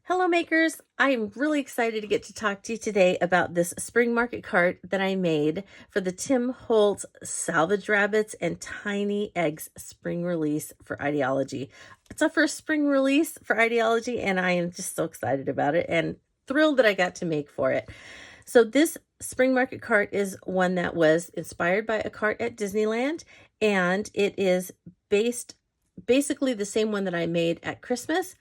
Hello makers! I'm really excited to get to talk to you today about this spring market cart that I made for the Tim Holtz Salvaged Rabbits and Tiny Eggs spring release for Idea-ology. It's our first spring release for Idea-ology and I am just so excited about it and thrilled that I got to make for it. So this spring market cart is one that was inspired by a cart at Disneyland, and it is basically the same one that I made at Christmas.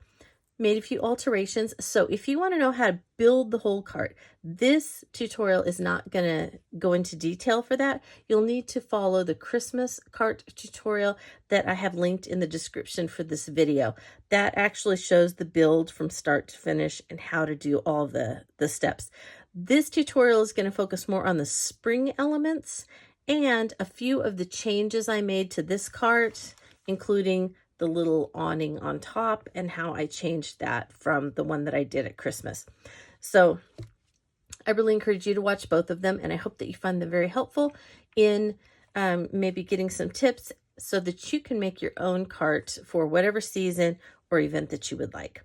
Made a few alterations. So if you want to know how to build the whole cart, this tutorial is not going to go into detail for that. You'll need to follow the Christmas cart tutorial that I have linked in the description for this video. That actually shows the build from start to finish and how to do all the steps. This tutorial is going to focus more on the spring elements and a few of the changes I made to this cart, including the little awning on top and how I changed that from the one that I did at Christmas. So I really encourage you to watch both of them, and I hope that you find them very helpful in maybe getting some tips so that you can make your own cart for whatever season or event that you would like.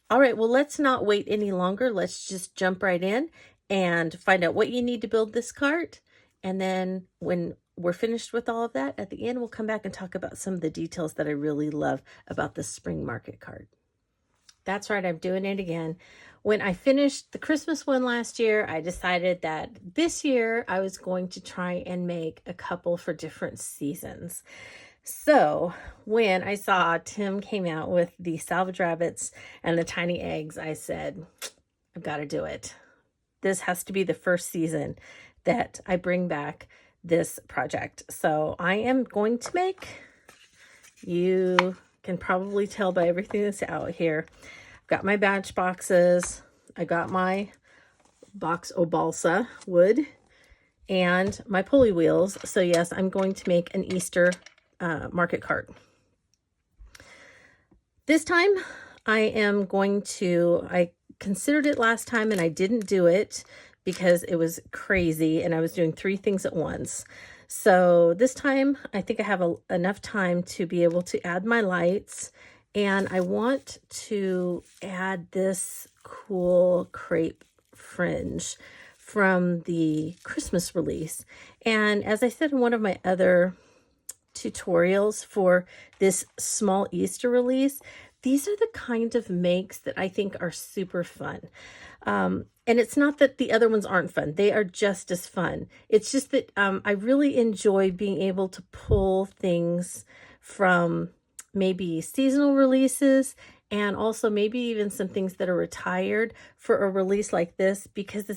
All right, well, let's not wait any longer. Let's just jump right in and find out what you need to build this cart. And then when we're finished with all of that, at the end, we'll come back and talk about some of the details that I really love about the spring market cart. That's right, I'm doing it again. When I finished the Christmas one last year, I decided that this year I was going to try and make a couple for different seasons. So when I saw Tim came out with the Salvaged Rabbits and the Tiny Eggs, I said, I've got to do it. This has to be the first season that I bring back this project. So I am going to make, you can probably tell by everything that's out here, I've got my Matchboxes, I got my box o balsa wood, and my pulley wheels. So yes, I'm going to make an Easter market cart. This time I considered it last time and I didn't do it because it was crazy and I was doing 3 things at once. So this time I think I have enough time to be able to add my lights, and I want to add this cool crepe fringe from the Christmas release. And as I said in one of my other tutorials for this small Easter release, these are the kind of makes that I think are super fun. And it's not that the other ones aren't fun. They are just as fun. It's just that I really enjoy being able to pull things from maybe seasonal releases and also maybe even some things that are retired for a release like this, because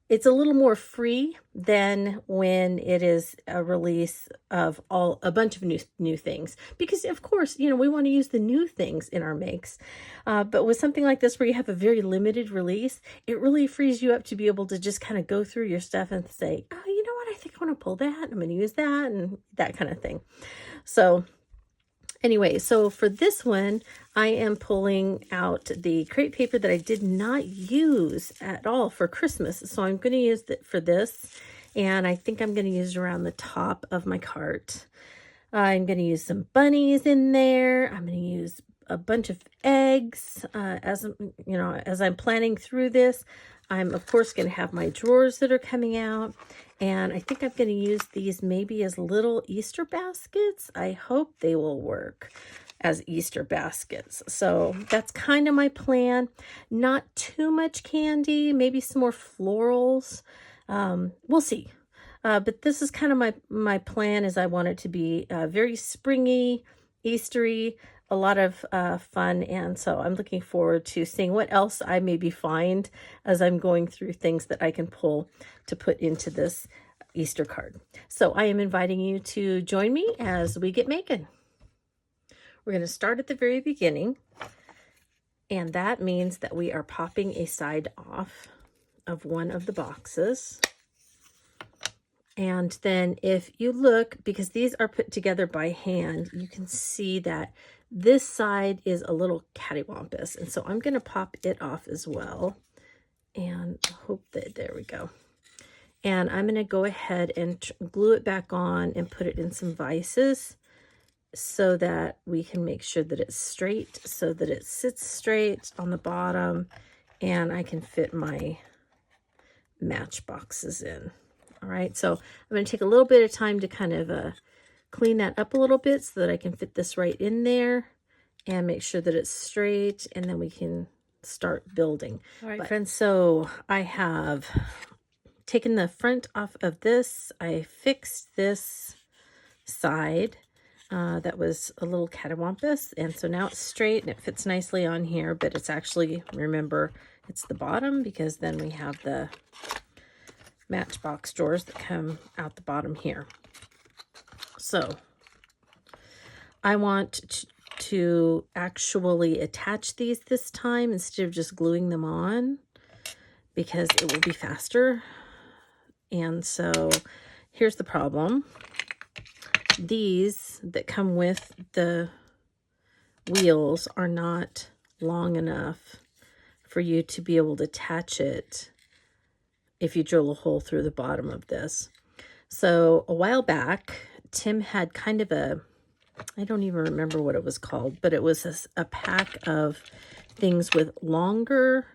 it's a little more free than when it is a release of a bunch of new things. Because of course, we want to use the new things in our makes. But with something like this where you have a very limited release, it really frees you up to be able to just kind of go through your stuff and say, oh, you know what? I think I want to pull that. I'm going to use that and that kind of thing. So anyway, so for this one, I am pulling out the crepe paper that I did not use at all for Christmas. So I'm going to use it for this, and I think I'm going to use it around the top of my cart. I'm going to use some bunnies in there. I'm going to use a bunch of eggs. As I'm planning through this, I'm of course going to have my drawers that are coming out. And I think I'm going to use these maybe as little Easter baskets. I hope they will work as Easter baskets. So that's kind of my plan. Not too much candy, maybe some more florals. We'll see. But this is kind of my plan, is I want it to be very springy, Eastery, a lot of fun. And so I'm looking forward to seeing what else I maybe find as I'm going through things that I can pull to put into this Easter card. So I am inviting you to join me as we get making. We're going to start at the very beginning, and that means that we are popping a side off of one of the boxes. And then if you look, because these are put together by hand, you can see that this side is a little cattywampus. And so I'm going to pop it off as well. And hope that, there we go. And I'm going to go ahead and glue it back on and put it in some vices so that we can make sure that it's straight, so that it sits straight on the bottom, and I can fit my matchboxes in. All right, so I'm going to take a little bit of time to kind of clean that up a little bit so that I can fit this right in there and make sure that it's straight, and then we can start building. All right, friends, so I have taken the front off of this. I fixed this side that was a little catawampus, and so now it's straight and it fits nicely on here, but it's actually, remember, it's the bottom, because then we have the matchbox drawers that come out the bottom here. So I want to actually attach these this time instead of just gluing them on, because it will be faster. And so here's the problem. These that come with the wheels are not long enough for you to be able to attach it if you drill a hole through the bottom of this. So a while back, Tim had kind of a, I don't even remember what it was called, but it was a pack of things with longer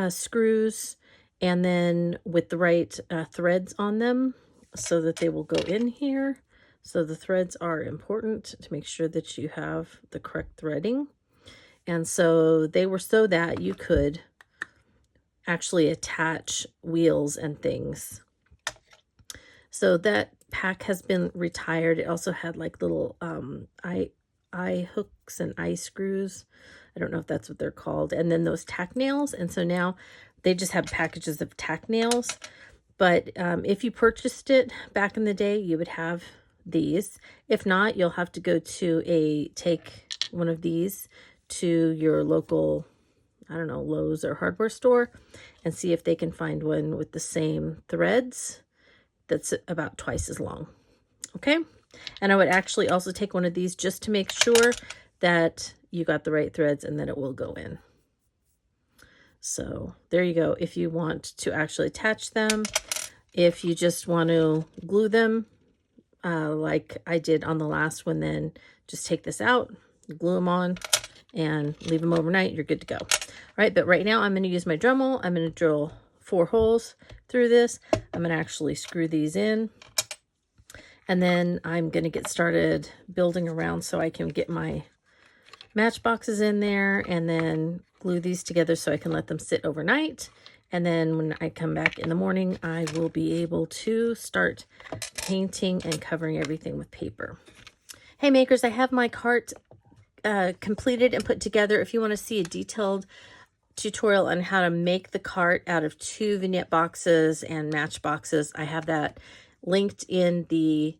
screws, and then with the right threads on them so that they will go in here. So the threads are important to make sure that you have the correct threading. And so they were so that you could actually attach wheels and things. So that pack has been retired. It also had like little eye hooks and eye screws. I don't know if that's what they're called. And then those tack nails. And so now they just have packages of tack nails. But if you purchased it back in the day, you would have these. If not, you'll have to go to take one of these to your local, I don't know, Lowe's or hardware store, and see if they can find one with the same threads that's about twice as long. Okay, and I would actually also take one of these just to make sure that you got the right threads and that it will go in. So there you go. If you want to actually attach them, if you just want to glue them like I did on the last one, then just take this out, glue them on, and leave them overnight. You're good to go. All right, but right now I'm going to use my Dremel. I'm going to drill 4 holes through this. I'm going to actually screw these in, and then I'm going to get started building around so I can get my matchboxes in there, and then glue these together so I can let them sit overnight. And then when I come back in the morning, I will be able to start painting and covering everything with paper. Hey makers, I have my cart completed and put together. If you want to see a detailed tutorial on how to make the cart out of 2 vignette boxes and matchboxes, I have that linked in the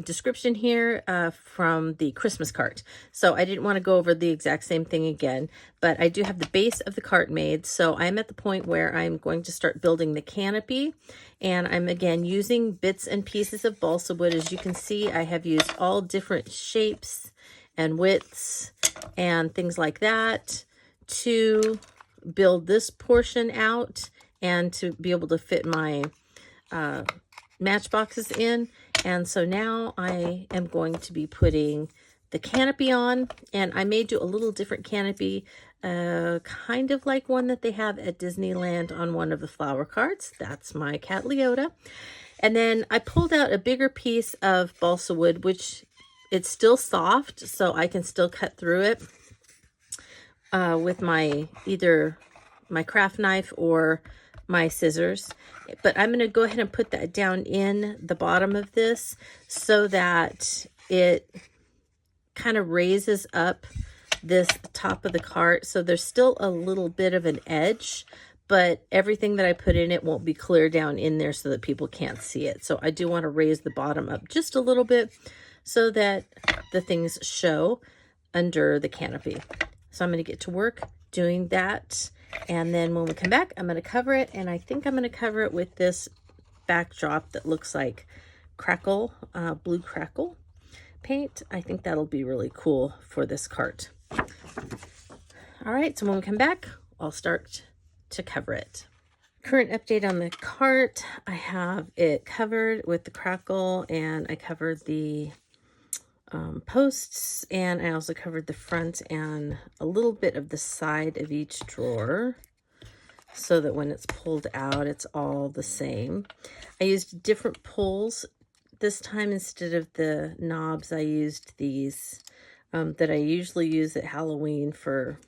description here from the Christmas cart. So I didn't want to go over the exact same thing again, but I do have the base of the cart made. So I'm at the point where I'm going to start building the canopy, and I'm again using bits and pieces of balsa wood. As you can see, I have used all different shapes and widths and things like that to build this portion out and to be able to fit my matchboxes in. And so now I am going to be putting the canopy on, and I may do a little different canopy, kind of like one that they have at Disneyland on one of the flower carts. That's my cat Leota. And then I pulled out a bigger piece of balsa wood, which it's still soft, so I can still cut through it with my either my craft knife or my scissors. But I'm going to go ahead and put that down in the bottom of this so that it kind of raises up this top of the cart. So there's still a little bit of an edge, but everything that I put in it won't be clear down in there so that people can't see it. So I do want to raise the bottom up just a little bit so that the things show under the canopy. So I'm going to get to work doing that. And then when we come back, I'm going to cover it. And I think I'm going to cover it with this backdrop that looks like crackle, blue crackle paint. I think that'll be really cool for this cart. All right, so when we come back, I'll start to cover it. Current update on the cart. I have it covered with the crackle, and I covered the posts, and I also covered the front and a little bit of the side of each drawer so that when it's pulled out, it's all the same. I used different pulls this time. Instead of the knobs, I used these that I usually use at Halloween for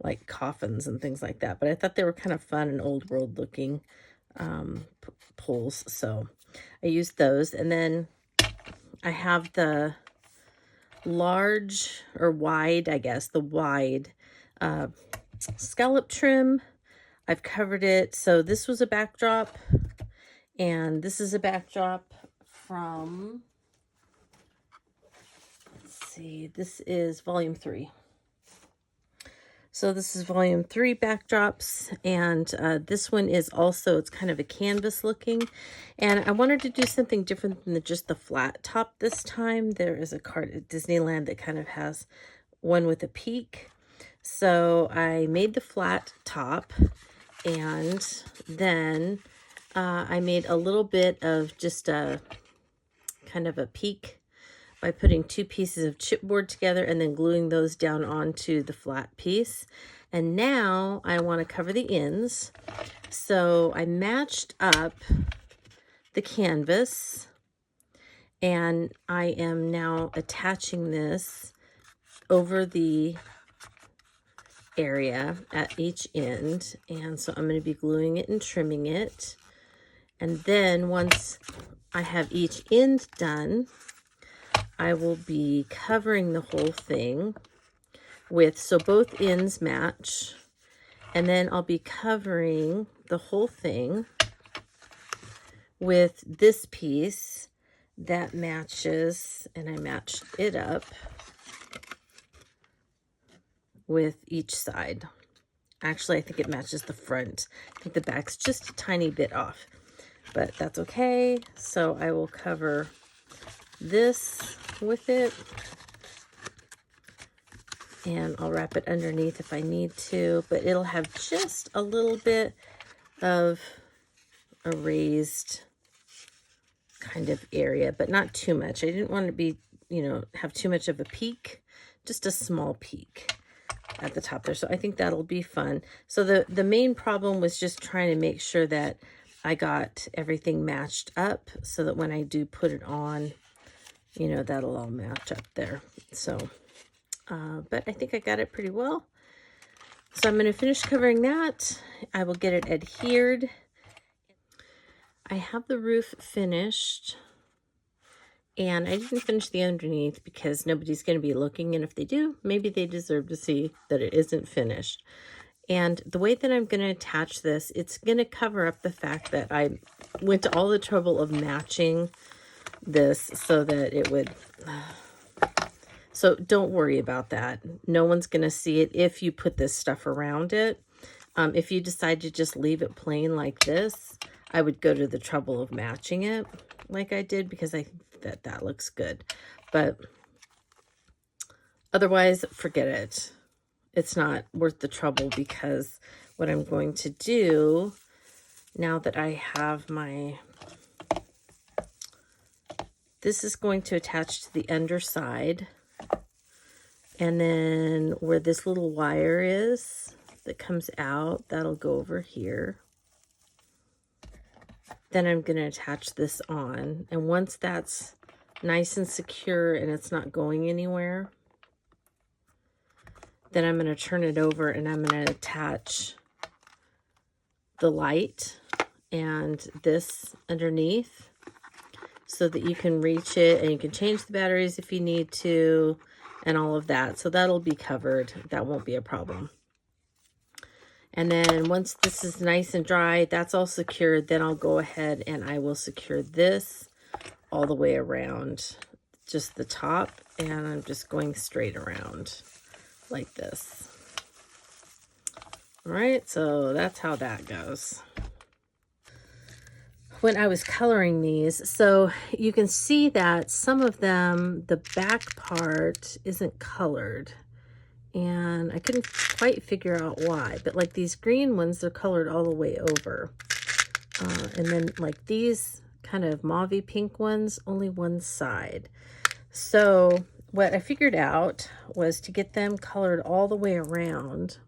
like coffins and things like that. But I thought they were kind of fun and old world looking pulls, so I used those. And then I have the large or wide, I guess, the wide scallop trim. I've covered it. So this was a backdrop, and this is a backdrop from, let's see, this is volume 3. So this is volume 3 backdrops, and this one is also, it's kind of a canvas looking, and I wanted to do something different than just the flat top this time. There is a card at Disneyland that kind of has one with a peak. So I made the flat top, and then I made a little bit of just a kind of a peak by putting 2 pieces of chipboard together and then gluing those down onto the flat piece. And now I want to cover the ends. So I matched up the canvas, and I am now attaching this over the area at each end. And so I'm going to be gluing it and trimming it. And then once I have each end done, I will be covering the whole thing with, so both ends match, and then I'll be covering the whole thing with this piece that matches, and I matched it up with each side. Actually, I think it matches the front. I think the back's just a tiny bit off, but that's okay. So I will cover this with it, and I'll wrap it underneath if I need to, but it'll have just a little bit of a raised kind of area, but not too much. I didn't want to be, you know, have too much of a peak, just a small peak at the top there. So I think that'll be fun. So the main problem was just trying to make sure that I got everything matched up so that when I do put it on, you know, that'll all match up there. So, but I think I got it pretty well. So I'm going to finish covering that. I will get it adhered. I have the roof finished, and I didn't finish the underneath because nobody's going to be looking. And if they do, maybe they deserve to see that it isn't finished. And the way that I'm going to attach this, it's going to cover up the fact that I went to all the trouble of matching this so that it would, so don't worry about that. No one's going to see it if you put this stuff around it. If you decide to just leave it plain like this, I would go to the trouble of matching it like I did, because I think that that looks good. But otherwise, forget it. It's not worth the trouble, because what I'm going to do now that I have my, this is going to attach to the underside, and then where this little wire is that comes out, that'll go over here. Then I'm going to attach this on, and once that's nice and secure and it's not going anywhere, then I'm going to turn it over and I'm going to attach the light and this underneath so that you can reach it, and you can change the batteries if you need to and all of that. So that'll be covered. That won't be a problem. And then once this is nice and dry, that's all secured, then I'll go ahead and I will secure this all the way around, just the top, and I'm just going straight around like this. All right, so that's how that goes. When I was coloring these, so you can see that some of them, the back part isn't colored, and I couldn't quite figure out why, but like these green ones, they're colored all the way over. And then like these kind of mauvey pink ones, only one side. So what I figured out was to get them colored all the way around,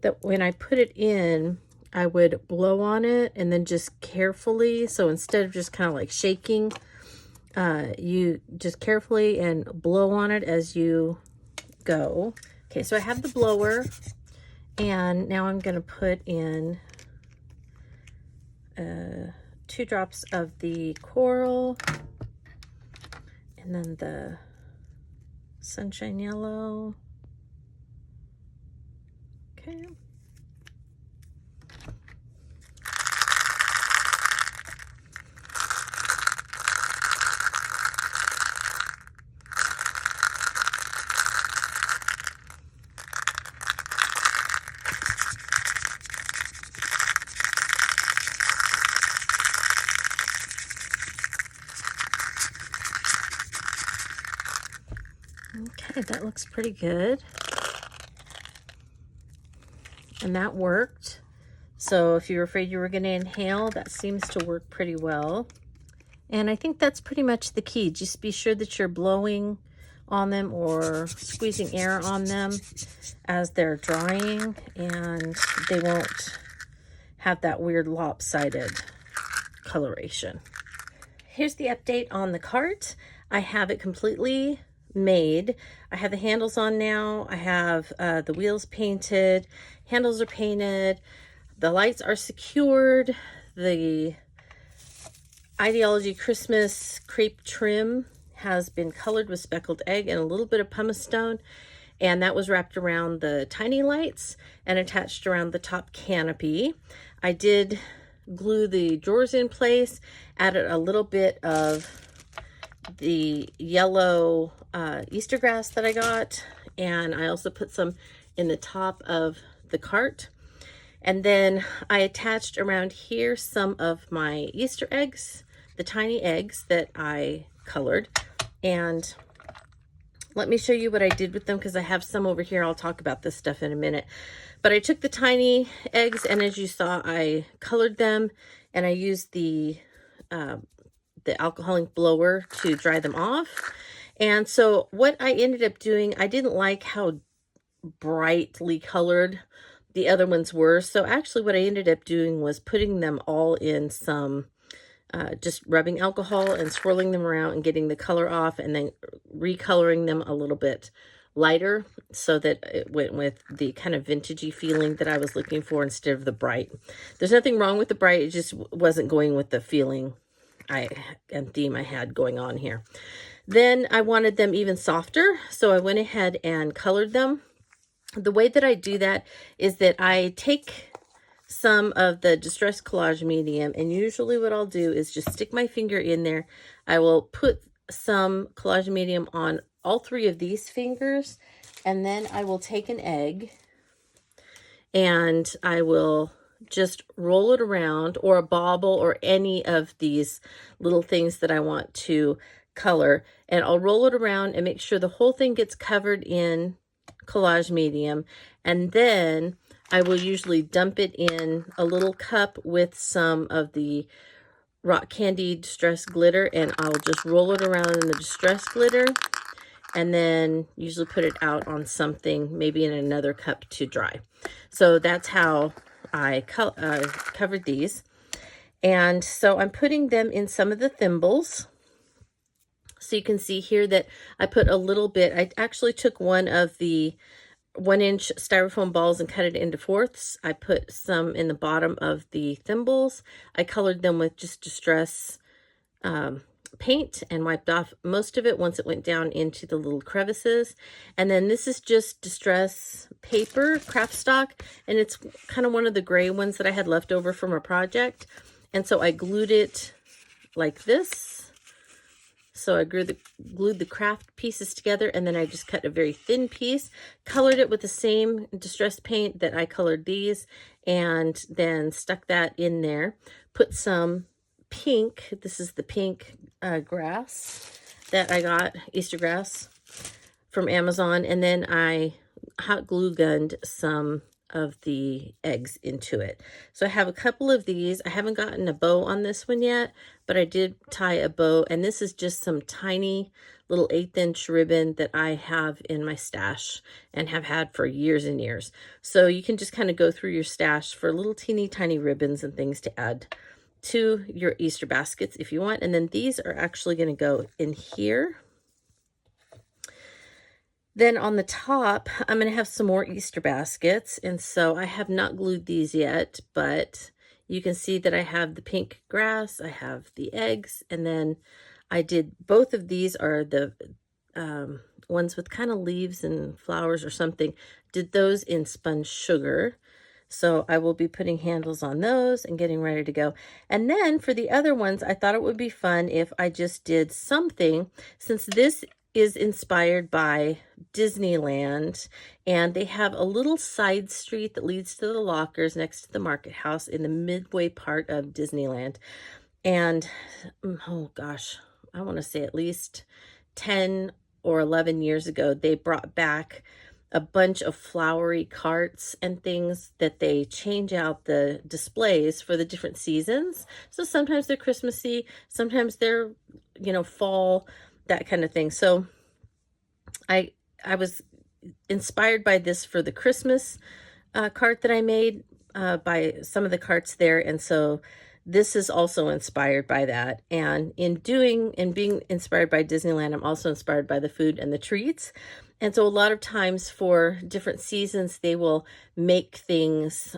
that when I put it in, I would blow on it and then just carefully, so instead of just kind of like shaking, you just carefully and blow on it as you go. Okay, so I have the blower, and now I'm going to put in 2 drops of the coral, and then the sunshine yellow. Okay. Okay, that looks pretty good. And that worked. So if you were afraid you were going to inhale, that seems to work pretty well. And I think that's pretty much the key. Just be sure that you're blowing on them or squeezing air on them as they're drying, and they won't have that weird lopsided coloration. Here's the update on the cart. I have it completely made. I have the handles on now. I have the wheels painted. Handles are painted. The lights are secured. The Idea-ology Christmas crepe trim has been colored with speckled egg and a little bit of pumice stone, and that was wrapped around the tiny lights and attached around the top canopy. I did glue the drawers in place, added a little bit of the yellow Easter grass that I got, and I also put some in the top of the cart. And then I attached around here some of my Easter eggs, the tiny eggs that I colored. And let me show you what I did with them, because I have some over here. I'll talk about this stuff in a minute. But I took the tiny eggs, and as you saw, I colored them, and I used the alcohol ink blower to dry them off. And so what I ended up doing, I didn't like how brightly colored the other ones were. So actually what I ended up doing was putting them all in some just rubbing alcohol and swirling them around and getting the color off, and then recoloring them a little bit lighter so that it went with the kind of vintagey feeling that I was looking for instead of the bright. There's nothing wrong with the bright, it just wasn't going with the feeling and theme I had going on here. Then I wanted them even softer, so I went ahead and colored them. The way that I do that is that I take some of the Distress Collage Medium, and usually what I'll do is just stick my finger in there. I will put some Collage Medium on all 3 of these fingers, and then I will take an egg and I will just roll it around, or a bauble, or any of these little things that I want to color, and I'll roll it around and make sure the whole thing gets covered in Collage Medium, and then I will usually dump it in a little cup with some of the Rock Candy Distress Glitter, and I'll just roll it around in the Distress Glitter, and then usually put it out on something, maybe in another cup to dry. So that's how I covered these. And so I'm putting them in some of the thimbles. So you can see here that I put a little bit. I actually took one of the 1-inch styrofoam balls and cut it into fourths. I put some in the bottom of the thimbles. I colored them with just Distress paint and wiped off most of it once it went down into the little crevices. And then this is just Distress paper, craft stock, and it's kind of one of the gray ones that I had left over from a project. And so I glued it like this. So I glued the craft pieces together, and then I just cut a very thin piece, colored it with the same Distress paint that I colored these, and then stuck that in there. Put some pink, this is the pink grass that I got, Easter grass, from Amazon, and then I hot glue gunned some of the eggs into it. So I have a couple of these. I haven't gotten a bow on this one yet, but I did tie a bow, and this is just some tiny little 1/8" ribbon that I have in my stash and have had for years and years. So you can just kind of go through your stash for little teeny tiny ribbons and things to add to your Easter baskets if you want. And then these are actually going to go in here. Then on the top, I'm going to have some more Easter baskets. And so I have not glued these yet, but you can see that I have the pink grass, I have the eggs, and then I did, both of these are the ones with kind of leaves and flowers or something. Did those in spun sugar. So I will be putting handles on those and getting ready to go. And then for the other ones, I thought it would be fun if I just did something, since this is inspired by Disneyland, and they have a little side street that leads to the lockers next to the market house in the midway part of Disneyland. And oh gosh, I want to say at least 10 or 11 years ago, they brought back a bunch of flowery carts and things that they change out the displays for the different seasons. So sometimes they're Christmassy, sometimes they're, you know, fall, that kind of thing. So I was inspired by this for the Christmas cart that I made by some of the carts there. And so this is also inspired by that. And in being inspired by Disneyland, I'm also inspired by the food and the treats. And so a lot of times for different seasons, they will make things,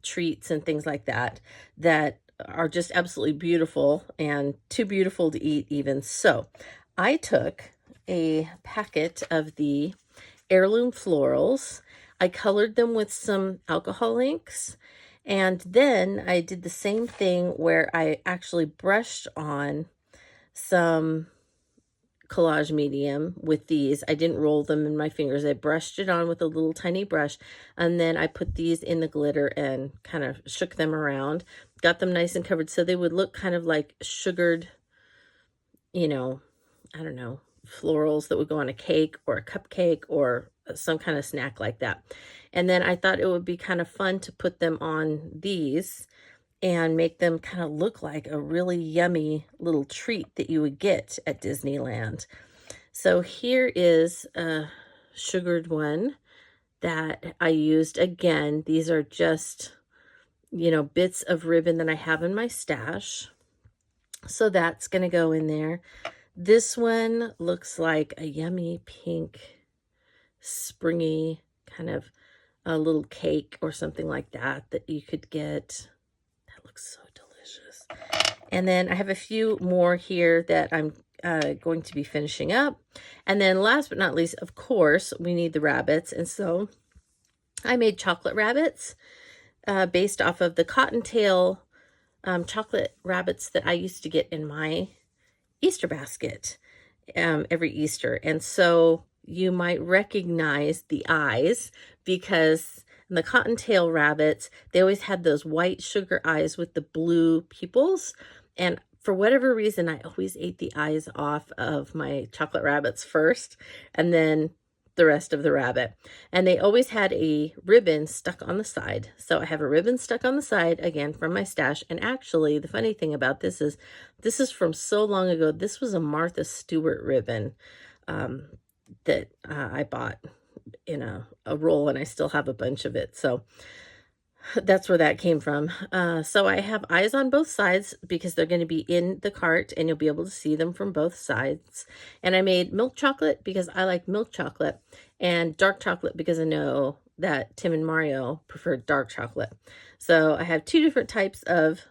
treats and things like that, that are just absolutely beautiful and too beautiful to eat even. So I took a packet of the heirloom florals. I colored them with some alcohol inks. And then I did the same thing where I actually brushed on some collage medium with these. I didn't roll them in my fingers. I brushed it on with a little tiny brush, and then I put these in the glitter and kind of shook them around, got them nice and covered so they would look kind of like sugared, you know, I don't know, florals that would go on a cake or a cupcake or some kind of snack like that. And then I thought it would be kind of fun to put them on these and make them kind of look like a really yummy little treat that you would get at Disneyland. So here is a sugared one that I used. Again, these are just, you know, bits of ribbon that I have in my stash. So that's going to go in there. This one looks like a yummy pink, springy kind of a little cake or something like that that you could get. That looks so delicious. And then I have a few more here that I'm going to be finishing up. And then last but not least, of course, we need the rabbits. And so I made chocolate rabbits based off of the cottontail chocolate rabbits that I used to get in my Easter basket every Easter. And so you might recognize the eyes, because in the cottontail rabbits, they always had those white sugar eyes with the blue pupils. And for whatever reason, I always ate the eyes off of my chocolate rabbits first, and then the rest of the rabbit. And they always had a ribbon stuck on the side. So I have a ribbon stuck on the side, again, from my stash. And actually, the funny thing about this is from so long ago. This was a Martha Stewart ribbon that I bought in a roll, and I still have a bunch of it. So that's where that came from. So I have eyes on both sides because they're going to be in the cart and you'll be able to see them from both sides. And I made milk chocolate because I like milk chocolate, and dark chocolate because I know that Tim and Mario preferred dark chocolate. So I have two different types of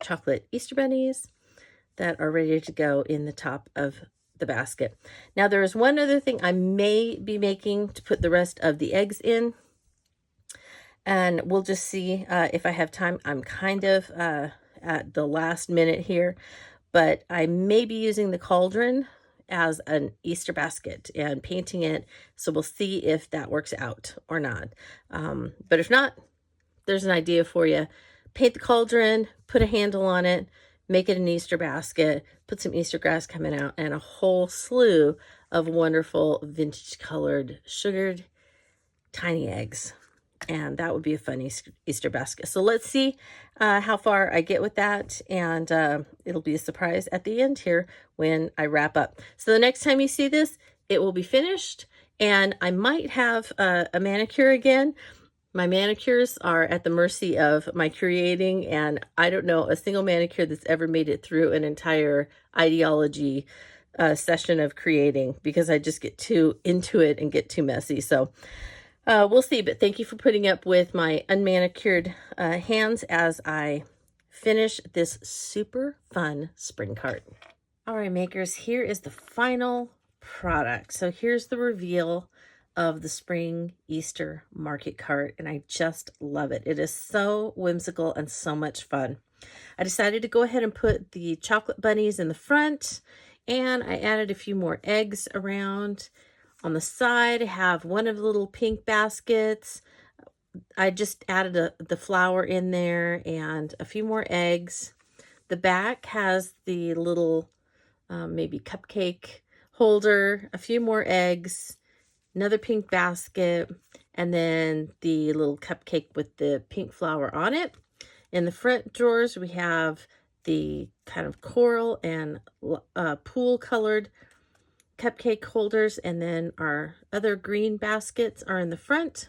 chocolate Easter bunnies that are ready to go in the top of the basket. Now there is one other thing I may be making to put the rest of the eggs in. And we'll just see if I have time. I'm kind of at the last minute here, but I may be using the cauldron as an Easter basket and painting it. So we'll see if that works out or not. But if not, there's an idea for you. Paint the cauldron, put a handle on it, make it an Easter basket, put some Easter grass coming out, and a whole slew of wonderful vintage colored sugared tiny eggs. And that would be a fun Easter basket. So let's see how far I get with that. And it'll be a surprise at the end here when I wrap up. So the next time you see this, it will be finished. And I might have a manicure again. My manicures are at the mercy of my creating. And I don't know a single manicure that's ever made it through an entire ideology session of creating, because I just get too into it and get too messy. So we'll see, but thank you for putting up with my unmanicured hands as I finish this super fun spring cart. All right, makers, here is the final product. So here's the reveal of the spring Easter market cart, and I just love it. It is so whimsical and so much fun. I decided to go ahead and put the chocolate bunnies in the front, and I added a few more eggs around. On the side, I have one of the little pink baskets. I just added the flour in there and a few more eggs. The back has the little maybe cupcake holder, a few more eggs, another pink basket, and then the little cupcake with the pink flour on it. In the front drawers, we have the kind of coral and pool colored cupcake holders, and then our other green baskets are in the front.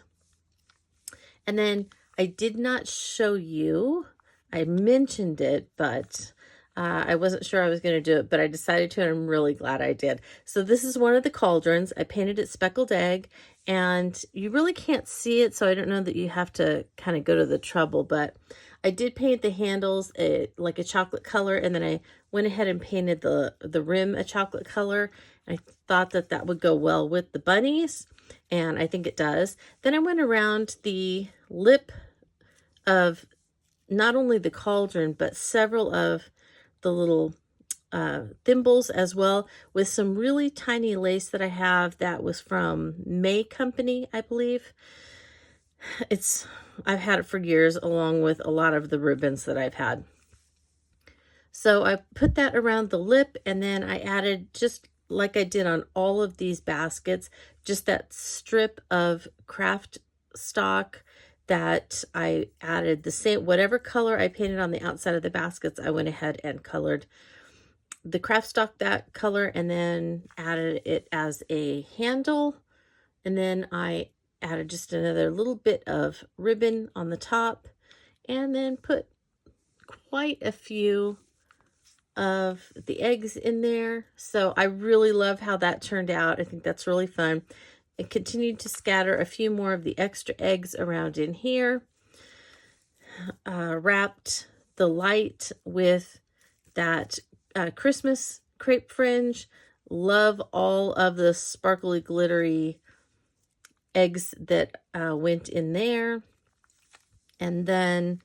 And then I did not show you, I mentioned it, but I wasn't sure I was going to do it, but I decided to, and I'm really glad I did. So this is one of the cauldrons. I painted it speckled egg, and you really can't see it, so I don't know that you have to kind of go to the trouble, but I did paint the handles like a chocolate color, and then I went ahead and painted the rim a chocolate color. I thought that that would go well with the bunnies, and I think it does. Then I went around the lip of not only the cauldron, but several of the little thimbles as well, with some really tiny lace that I have that was from May Company, I believe. I've had it for years, along with a lot of the ribbons that I've had. So I put that around the lip, and then I added, just like I did on all of these baskets, just that strip of craft stock that I added the same, whatever color I painted on the outside of the baskets, I went ahead and colored the craft stock that color, and then added it as a handle. And then I added just another little bit of ribbon on the top, and then put quite a few of the eggs in there. So I really love how that turned out. I think that's really fun. I continued to scatter a few more of the extra eggs around in here. Wrapped the light with that Christmas crepe fringe. Love all of the sparkly, glittery eggs that went in there. And then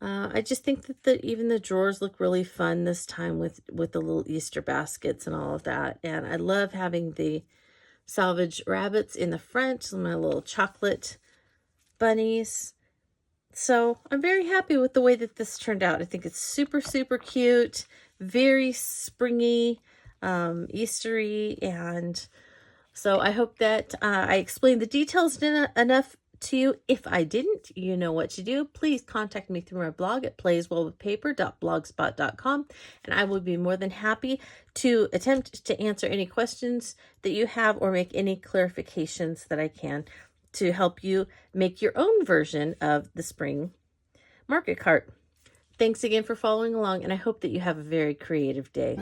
I just think that even the drawers look really fun this time with the little Easter baskets and all of that. And I love having the Salvaged rabbits in the front, my little chocolate bunnies. So I'm very happy with the way that this turned out. I think it's super, super cute, very springy, Eastery. And so I hope that I explained the details enough to you. If I didn't, you know what to do. Please contact me through my blog at playswellwithpaper.blogspot.com, and I will be more than happy to attempt to answer any questions that you have or make any clarifications that I can to help you make your own version of the spring market cart. Thanks again for following along, and I hope that you have a very creative day.